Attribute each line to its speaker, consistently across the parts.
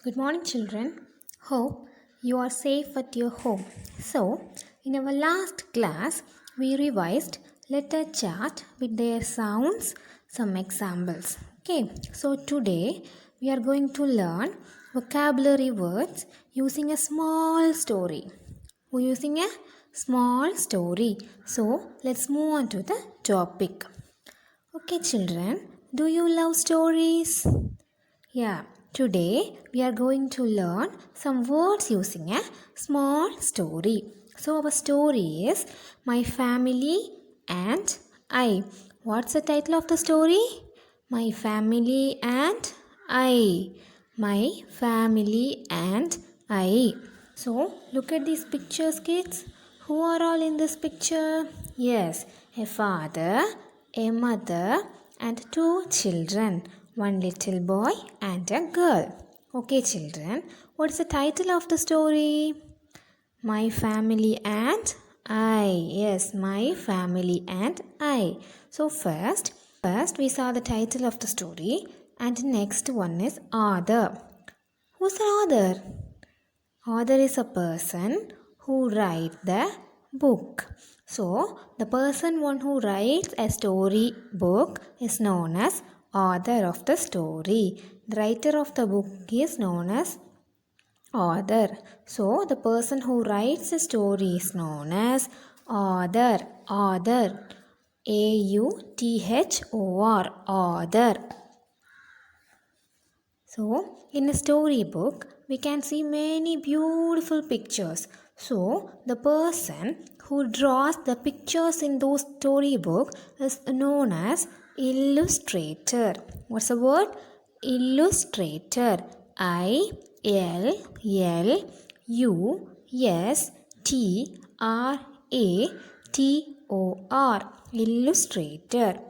Speaker 1: Good morning, children. Hope you are safe at your home. So, in our last class, we revised letter chart with their sounds, some examples. Okay, so today we are going to learn vocabulary words using a small story. We're using a small story. So, let's move on to the topic. Okay, children, do you love stories? Yeah, today we are going to learn some words using a small story. So, our story is My Family and I. What's the title of the story? My Family and I. My Family and I. So, look at these pictures, kids. Who are all in this picture? Yes, a father, a mother, and two children. One little boy and a girl. Okay, children, what's the title of the story? My Family and I. Yes, My Family and I. So first we saw the title of the story, and next one is author. Who's the author? Author is a person who writes the book. So, the person one who writes a story book is known as author of the story. The writer of the book is known as author. So, the person who writes the story is known as author. Author. Author. Author. So, in a storybook, we can see many beautiful pictures. So, the person who draws the pictures in those storybook is known as illustrator. What's the word? Illustrator. ILLUSTRATOR. Illustrator.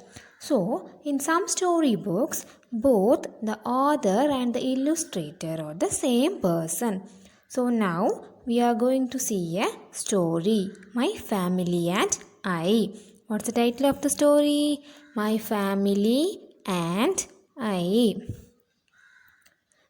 Speaker 1: So, in some storybooks, both the author and the illustrator are the same person. So, now we are going to see a story, My Family and I. What's the title of the story? My Family and I.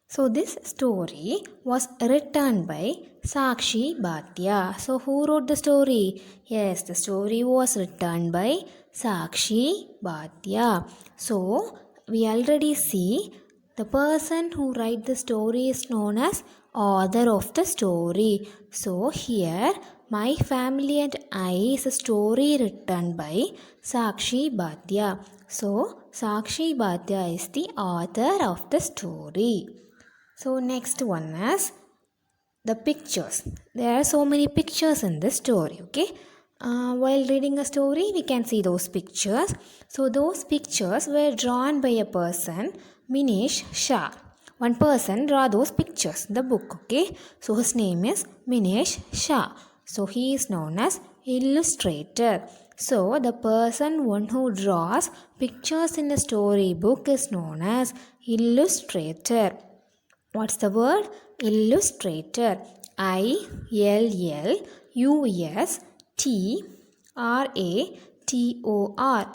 Speaker 1: So this story was written by Sakshi Bhatia. So who wrote the story? Yes, the story was written by Sakshi Bhatia. So we already see the person who write the story is known as author of the story. So here My Family and I is a story written by Sakshi Bhatia. So Sakshi Bhatia is the author of the story. So next one is the pictures. There are so many pictures in this story. Okay. While reading a story, we can see those pictures. So those pictures were drawn by a person, Minish Shah. One person draw those pictures in the book. Okay. So his name is Minish Shah. So he is known as illustrator. So the person one who draws pictures in the storybook is known as illustrator. What's the word? Illustrator. ILLUSTRATOR.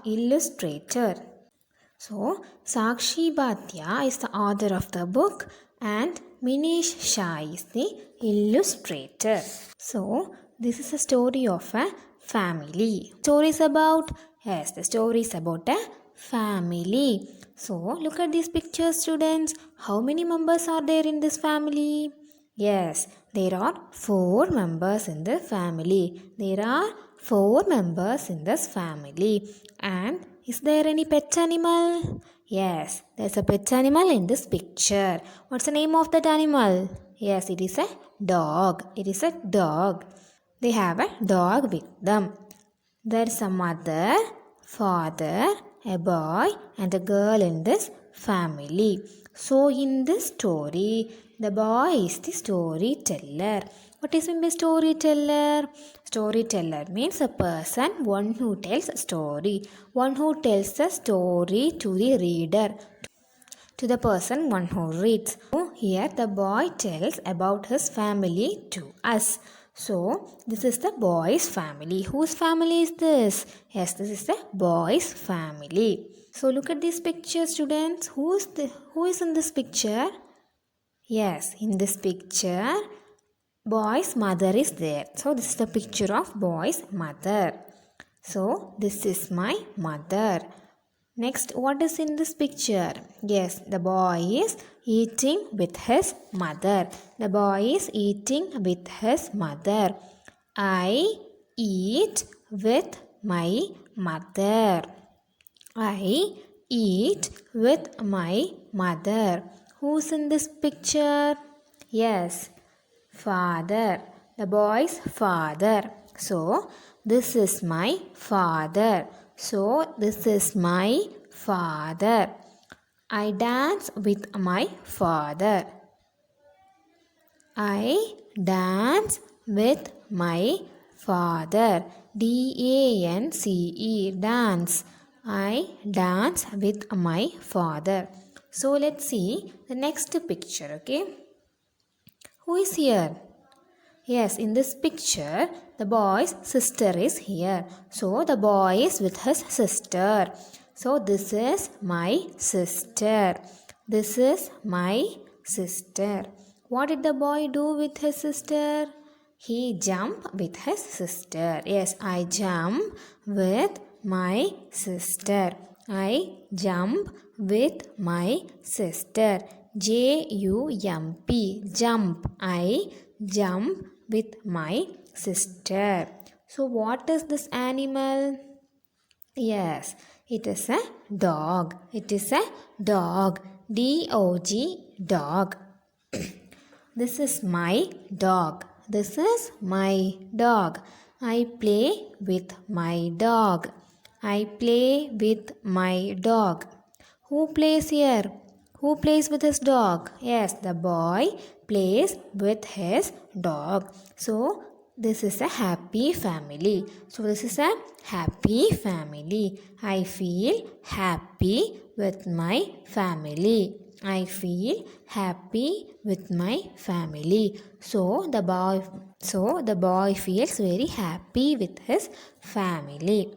Speaker 1: Illustrator. So, Sakshi Bhatia is the author of the book and Minish Shah is the illustrator. So, this is a story of a family. Story is about? Yes, the story is about a family. So, look at these pictures, students. How many members are there in this family? Yes, there are 4 members in the family. There are 4 members in this family. And is there any pet animal? Yes, there's a pet animal in this picture. What's the name of that animal? Yes, it is a dog. It is a dog. They have a dog with them. There's a mother, father, a boy and a girl in this family. So in this story, the boy is the storyteller. What is meant by storyteller? Storyteller means a person, one who tells a story. One who tells a story to the reader, to the person one who reads. So here the boy tells about his family to us. So this is the boy's family. Whose family is this? Yes, this is the boy's family. So look at this picture, students. Who is in this picture? Yes, in this picture, boy's mother is there. So this is the picture of boy's mother. So this is my mother. Next, what is in this picture? Yes, the boy is eating with his mother. The boy is eating with his mother. I eat with my mother. I eat with my mother. Who's in this picture? Yes, father. The boy's father. So, this is my father. So, this is my father. I dance with my father. I dance with my father. D-A-N-C-E, dance. I dance with my father. So let's see the next picture, okay? Who is here? Yes, in this picture, the boy's sister is here. So the boy is with his sister. So this is my sister. This is my sister. What did the boy do with his sister? He jumped with his sister. Yes, I jump with my sister. I jump with my sister. J-U-M-P, jump. I jump with my sister. So what is this animal? Yes, it is a dog. It is a dog. D-O-G, dog. This is my dog. This is my dog. I play with my dog. I play with my dog. Who plays here? Who plays with his dog? Yes, the boy plays with his dog. So, this is a happy family. So, this is a happy family. I feel happy with my family. I feel happy with my family. So the boy feels very happy with his family.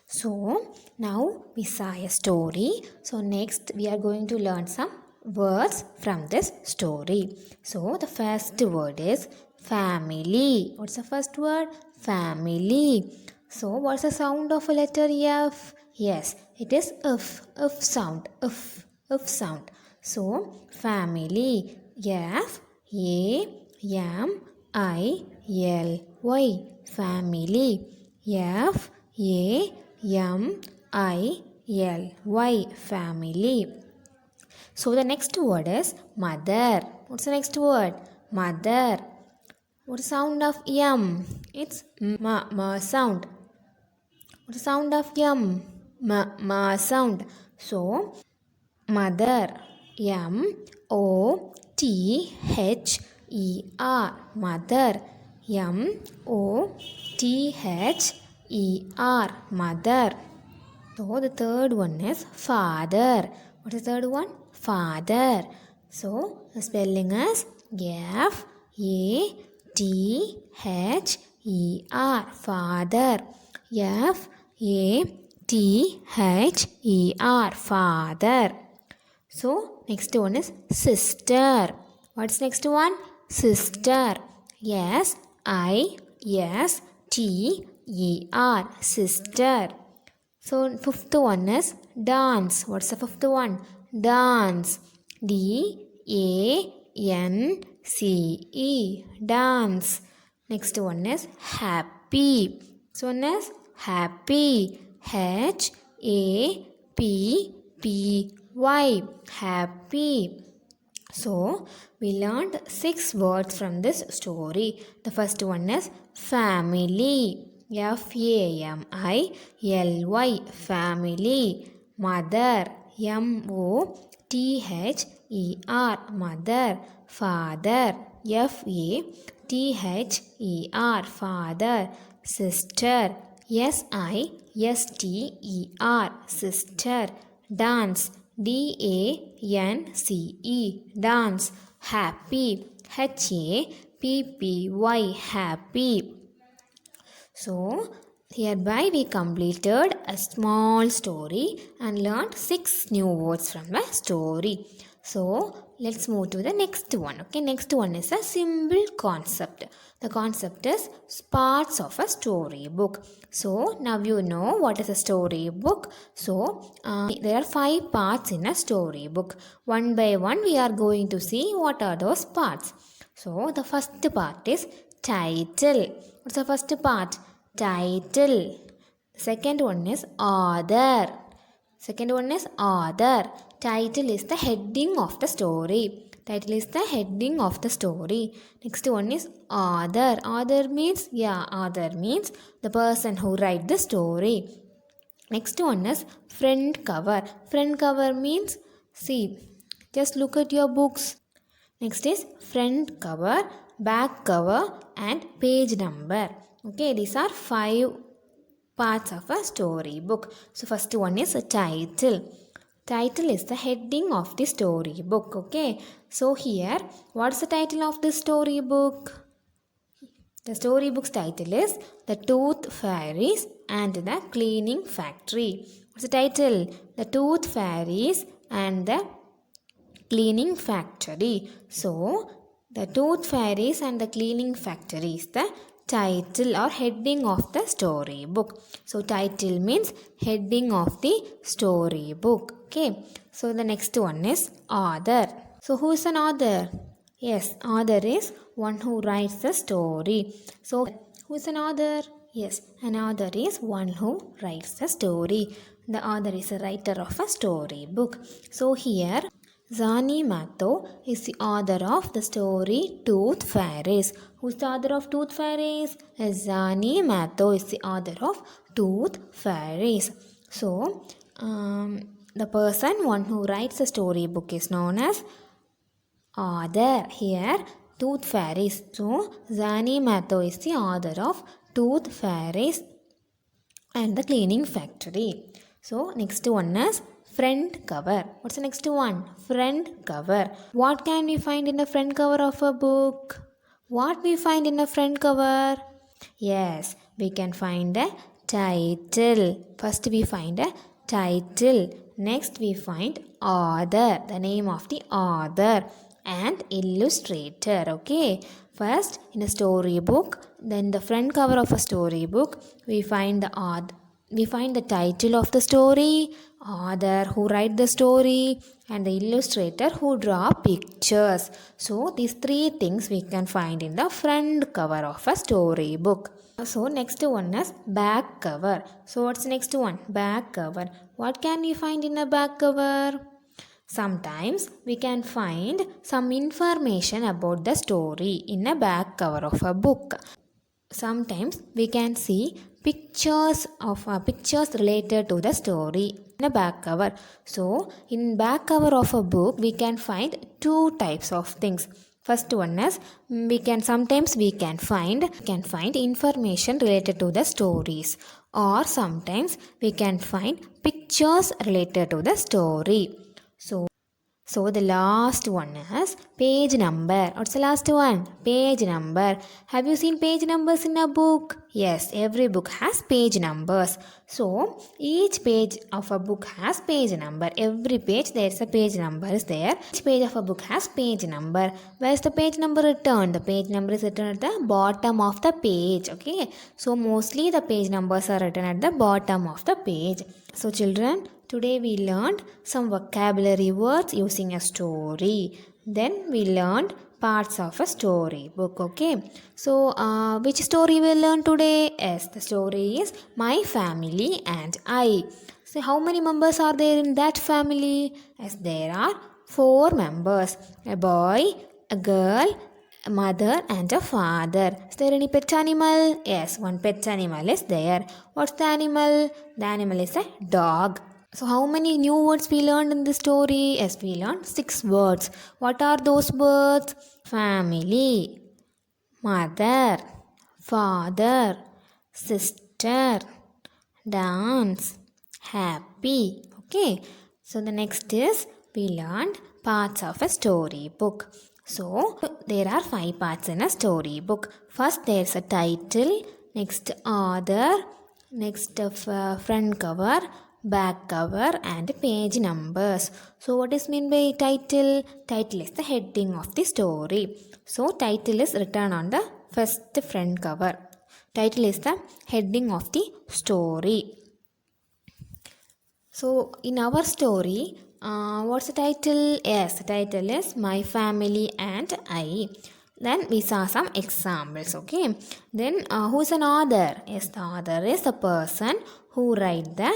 Speaker 1: So now we saw a story. So next we are going to learn some words from this story. So the first word is family. What's the first word? Family. So what's the sound of a letter F? Yes, it is F sound. F sound. So family. F A M I L Y. Family. F A M-I-L-Y, family. So the next word is mother. What's the next word? Mother. What's the sound of M? It's ma sound. What's the sound of M? Ma sound. So mother. M-O-T-H-E-R. Mother. M-O-T-H-E-R. Mother. So the third one is father. What is the third one? Father. So the spelling is F-A-T-H-E-R. Father. F-A-T-H-E-R. Father. So next one is sister. What's next one? Sister. Yes, I-S-T-E-R. Sister. So fifth one is dance. What's the fifth one? Dance. D-A-N-C-E. Dance. Next one is happy. So one is happy. H-A-P-P-Y. Happy. So, we learned 6 words from this story. The first one is family. F-A-M-I-L-Y. Family. Mother. M-O-T-H-E-R. Mother. Father. F-A-T-H-E-R. Father. Sister. S-I-S-T-E-R. Sister. Dance. D-A-N-C-E. Dance. Happy. H-A-P-P-Y. Happy. So, hereby we completed a small story and learned 6 new words from the story. So let's move to the next one. Okay, next one is a simple concept. The concept is parts of a storybook. So now you know what is a storybook. So there are 5 parts in a storybook. One by one we are going to see what are those parts. So the first part is title. What's the first part? Title. Second one is author. Second one is author. Title is the heading of the story. Title is the heading of the story. Next one is author. Author means the person who write the story. Next one is front cover. Front cover means just look at your books. Next is front cover, back cover and page number. Okay, these are 5 parts of a storybook. So first one is a title. Title is the heading of the storybook. Okay, so here what's the title of the storybook? The storybook's title is The Tooth Fairies and the Cleaning Factory. What's the title? The Tooth Fairies and the Cleaning Factory. So the Tooth Fairies and the Cleaning Factory is the title or heading of the storybook. So title means heading of the storybook. Okay. So the next one is author. So who is an author? Yes, author is one who writes the story. So who is an author? Yes, an author is one who writes the story. The author is a writer of a storybook. So here Zani Matho is the author of the story Tooth Fairies. Who is the author of Tooth Fairies? Zani Matho is the author of Tooth Fairies. So, the one who writes the storybook is known as author. Here, Tooth Fairies. So, Zani Matho is the author of Tooth Fairies and the Cleaning Factory. So, next one is front cover. What's the next one? Front cover. What can we find in the front cover of a book? What we find in the front cover? Yes, we can find a title. First we find a title. Next we find author, the name of the author, and illustrator. Okay. First in a storybook, then the front cover of a storybook, we find the author. We find the title of the story, author who write the story, and the illustrator who draw pictures. So these 3 things we can find in the front cover of a storybook. So next one is back cover. So what's the next one? Back cover. What can we find in a back cover? Sometimes we can find some information about the story in a back cover of a book. Sometimes we can see pictures related to the story in a back cover. So in back cover of a book we can find 2 types of things. First one is we can find information related to the stories, or sometimes we can find pictures related to the story. So the last one is page number. What's the last one? Page number. Have you seen page numbers in a book? Yes, every book has page numbers. So each page of a book has page number. Every page there is a page number is there. Each page of a book has page number. Where is the page number written? The page number is written at the bottom of the page. Okay. So mostly the page numbers are written at the bottom of the page. So children, today we learned some vocabulary words using a story. Then we learned parts of a storybook. Okay. So which story we learn today? Yes, the story is My Family and I. So how many members are there in that family? Yes, there are 4 members. A boy, a girl, a mother and a father. Is there any pet animal? Yes, one pet animal is there. What's the animal? The animal is a dog. So how many new words we learned in the story? Yes, we learned 6 words. What are those words? Family, mother, father, sister, dance, happy. Okay. So the next is we learned parts of a storybook. So there are 5 parts in a storybook. First there's a title, next author, next front cover, back cover and page numbers. So what is meant by title? Title is the heading of the story. So title is written on the first front cover. Title is the heading of the story. So in our story, what's the title? Yes, the title is My Family and I. Then we saw some examples, okay. Then who is an author? Yes, the author is the person who write the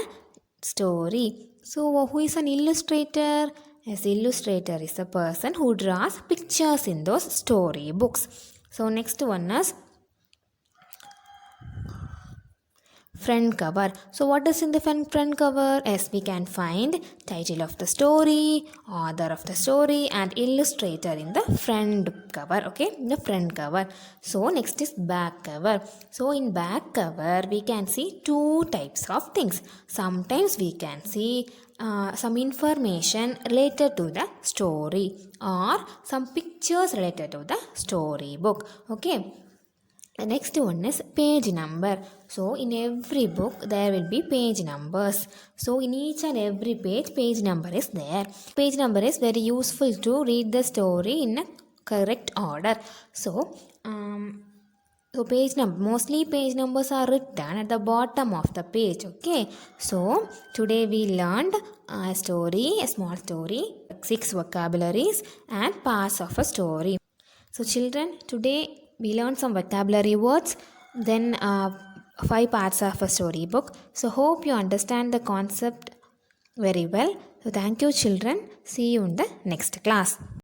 Speaker 1: story. So who is an illustrator? Yes, the illustrator is the person who draws pictures in those story books. So next one is front cover. So what is in the front cover? Yes, we can find title of the story, author of the story and illustrator in the front cover, okay, in the front cover. So next is back cover. So in back cover we can see two types of things. Sometimes we can see some information related to the story or some pictures related to the story book, okay. The next one is page number. So in every book there will be page numbers. So in each and every page number is there. Page number is very useful to read the story in a correct order. So mostly page numbers are written at the bottom of the page. Okay. So today we learned a story, a small story, 6 vocabularies and parts of a story. So children, today we learned some vocabulary words, then 5 parts of a storybook. So hope you understand the concept very well. So thank you children. See you in the next class.